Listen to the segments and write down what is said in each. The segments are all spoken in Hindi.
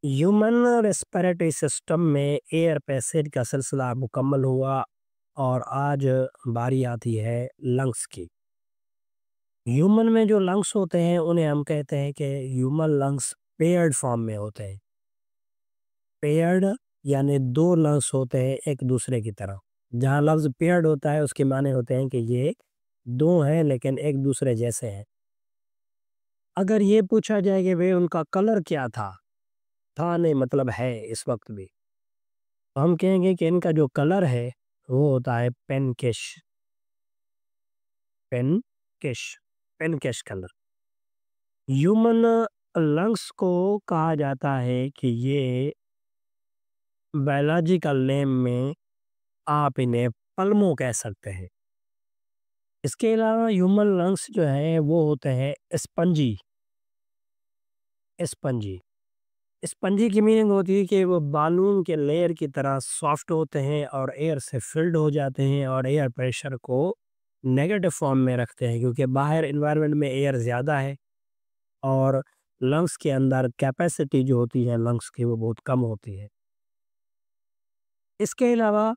ह्यूमन रेस्पिरेटरी सिस्टम में एयर पैसेज का सिलसिला मुकम्मल हुआ और आज बारी आती है लंग्स की। ह्यूमन में जो लंग्स होते हैं उन्हें हम कहते हैं कि ह्यूमन लंग्स पेयर्ड फॉर्म में होते हैं। पेयर्ड यानी दो लंग्स होते हैं एक दूसरे की तरह। जहाँ लफ्ज पेयर्ड होता है उसके माने होते हैं कि ये दो हैं लेकिन एक दूसरे जैसे हैं। अगर ये पूछा जाए कि वे उनका कलर क्या था नहीं मतलब है इस वक्त भी, तो हम कहेंगे कि इनका जो कलर है वो होता है पेनकिश। पेनकिश पेनकिश कलर। ह्यूमन लंग्स को कहा जाता है कि ये बायोलॉजिकल नेम में आप इन्हें पल्मो कह सकते हैं। इसके अलावा ह्यूमन लंग्स जो है वो होते हैं स्पंजी। स्पंजी स्पंजी की मीनिंग होती है कि वो बालून के लेयर की तरह सॉफ्ट होते हैं और एयर से फिल्ड हो जाते हैं और एयर प्रेशर को नेगेटिव फॉर्म में रखते हैं, क्योंकि बाहर इन्वायरमेंट में एयर ज़्यादा है और लंग्स के अंदर कैपेसिटी जो होती है लंग्स की वो बहुत कम होती है। इसके अलावा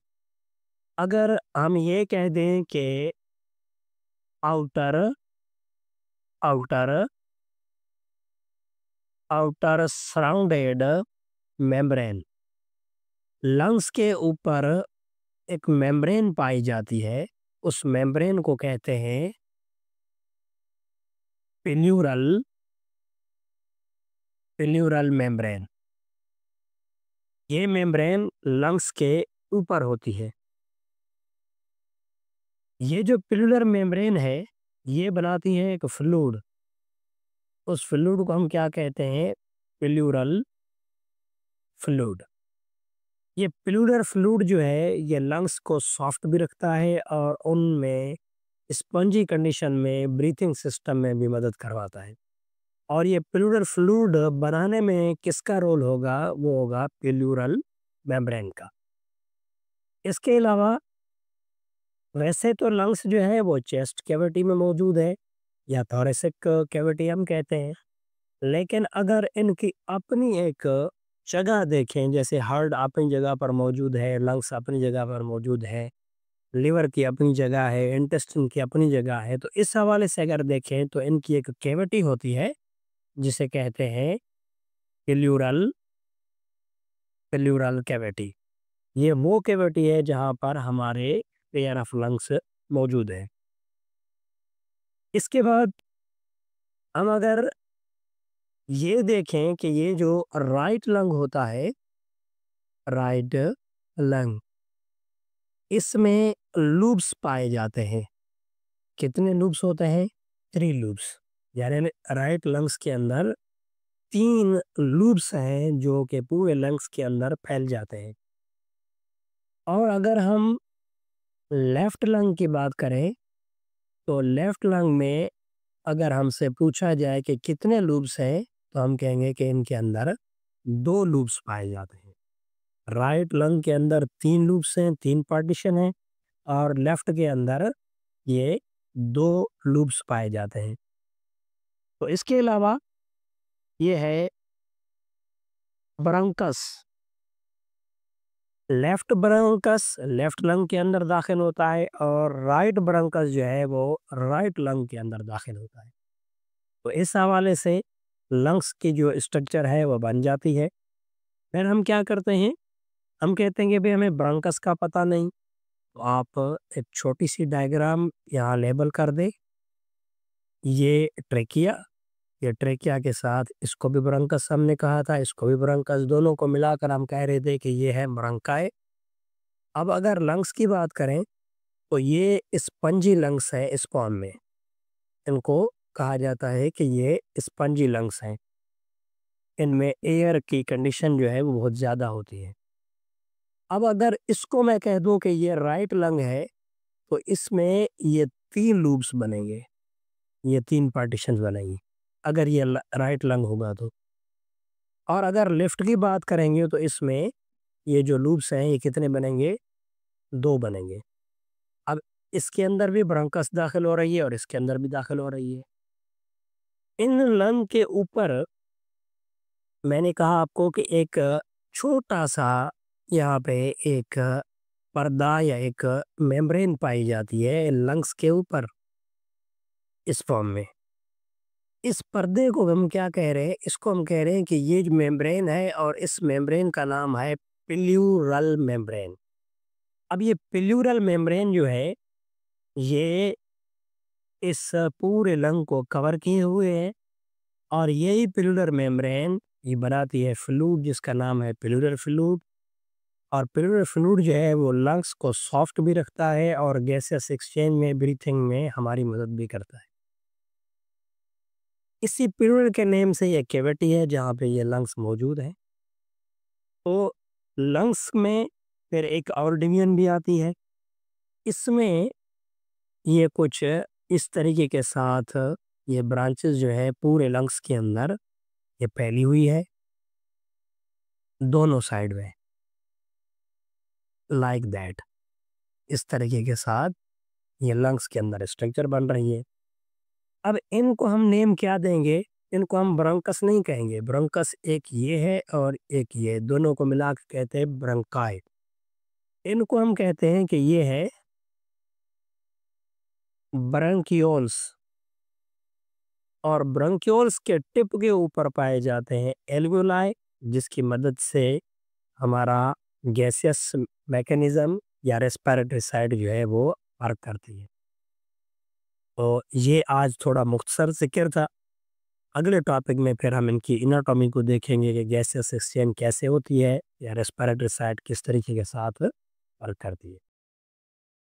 अगर हम ये कह दें कि outer outer outer surrounded membrane, lungs के ऊपर एक मेम्ब्रेन पाई जाती है, उस मेम्ब्रेन को कहते हैं प्लेन्यूरल प्लेन्यूरल मेम्ब्रेन। ये मेम्ब्रेन लंग्स के ऊपर होती है। ये जो प्लेन्यूलर मेम्ब्रेन है ये बनाती है एक फ्लूइड। उस फ्लूइड को हम क्या कहते हैं? प्लेन्यूरल फ्लूइड। ये प्लेन्यूलर फ्लूइड जो है ये लंग्स को सॉफ्ट भी रखता है और उनमें स्पंजी कंडीशन में ब्रीथिंग सिस्टम में भी मदद करवाता है। और ये प्लूरल फ्लूइड बनाने में किसका रोल होगा? वो होगा प्लूरल मेम्ब्रेन का। इसके अलावा वैसे तो लंग्स जो है वो चेस्ट कैविटी में मौजूद है या थोरेसिक कैविटी हम कहते हैं, लेकिन अगर इनकी अपनी एक जगह देखें, जैसे हार्ट अपनी जगह पर मौजूद है, लंग्स अपनी जगह पर मौजूद है, लिवर की अपनी जगह है, इंटेस्टाइन की अपनी जगह है, तो इस हवाले से अगर देखें तो इनकी एक कैविटी होती है जिसे कहते हैं प्लूरल प्लूरल कैविटी। ये वो कैविटी है जहाँ पर हमारे पेयर ऑफ लंग्स मौजूद है। इसके बाद हम अगर ये देखें कि ये जो राइट लंग होता है, राइट लंग, इसमें लूप्स पाए जाते हैं। कितने लूप्स होते हैं? 3 लूप्स। यानी राइट लंग्स के अंदर 3 लूप्स हैं जो कि पूरे लंग्स के अंदर फैल जाते हैं। और अगर हम लेफ्ट लंग की बात करें तो लेफ्ट लंग में अगर हमसे पूछा जाए कि कितने लूप्स हैं, तो हम कहेंगे कि इनके अंदर 2 लूप्स पाए जाते हैं। राइट लंग के अंदर 3 लूप्स हैं, 3 पार्टीशन हैं और लेफ्ट के अंदर ये 2 लूप्स पाए जाते हैं। तो इसके अलावा ये है ब्रंकस। लेफ्ट ब्रंकस लेफ्ट लंग के अंदर दाखिल होता है और राइट ब्रंकस जो है वो राइट लंग के अंदर दाखिल होता है। तो इस हवाले से लंग्स की जो स्ट्रक्चर है वो बन जाती है। फिर हम क्या करते हैं? हम कहते हैं कि भाई हमें ब्रंकस का पता नहीं, तो आप एक छोटी सी डायग्राम यहाँ लेबल कर दे। ये ट्रेकिया, ये ट्रेकिया के साथ इसको भी ब्रंकस हमने कहा था, इसको भी ब्रंकस, दोनों को मिलाकर हम कह रहे थे कि ये है ब्रंकाई। अब अगर लंग्स की बात करें तो ये स्पंजी लंग्स है इस फॉर्म में। इनको कहा जाता है कि ये स्पंजी लंग्स हैं। इनमें एयर की कंडीशन जो है वो बहुत ज़्यादा होती है। अब अगर इसको मैं कह दूं कि ये राइट लंग है, तो इसमें ये 3 लूप्स बनेंगे, ये 3 पार्टीशंस बनेंगी अगर ये राइट लंग होगा तो। और अगर लेफ्ट की बात करेंगे तो इसमें ये जो लूप्स हैं ये कितने बनेंगे? 2 बनेंगे। अब इसके अंदर भी ब्रोंकस दाखिल हो रही है और इसके अंदर भी दाखिल हो रही है। इन लंग के ऊपर मैंने कहा आपको कि एक छोटा-सा यहाँ पे एक पर्दा या एक मेम्ब्रेन पाई जाती है लंग्स के ऊपर, इस फॉर्म में। इस पर्दे को हम क्या कह रहे हैं? इसको हम कह रहे हैं कि ये जो मेम्ब्रेन है और इस मेम्ब्रेन का नाम है प्लूरल मेम्ब्रेन। अब ये प्लूरल मेम्ब्रेन जो है, ये इस पूरे लंग को कवर किए हुए है और यही प्लूरल मेम्ब्रेन ये बनाती है फ्लूइड जिसका नाम है प्लूरल फ्लूइड। और प्लूरल फ्लूइड जो है वो लंग्स को सॉफ्ट भी रखता है और गैसेस एक्सचेंज में, ब्रीथिंग में हमारी मदद भी करता है। इसी प्लूरल के नेम से ये कैविटी है जहाँ पे ये लंग्स मौजूद है। तो लंग्स में फिर एक और डिवीजन भी आती है। इसमें ये कुछ इस तरीके के साथ ये ब्रांचेस जो है पूरे लंग्स के अंदर ये फैली हुई है, दोनों साइड में, लाइक दैट। इस तरीके के साथ ये लंग्स के अंदर स्ट्रक्चर बन रही है। अब इनको हम नेम क्या देंगे? इनको हम ब्रोंकस नहीं कहेंगे। ब्रोंकस एक ये है और एक ये, दोनों को मिला के कहते हैं ब्रोंकाई। इनको हम कहते हैं कि ये है ब्रंकियोल्स। और ब्रंकियोल्स के टिप के ऊपर पाए जाते हैं एल्वियोलाई, जिसकी मदद से हमारा गैसियस मैकेनिज्म या रेस्पिरेटरी साइड जो है वो वर्क करती है। तो ये आज थोड़ा मुख्तसर जिक्र था। अगले टॉपिक में फिर हम इनकी एनाटॉमी को देखेंगे कि गैसेस एक्सचेंज कैसे होती है या रेस्पिरेटरी साइड किस तरीके के साथ वर्क करती है।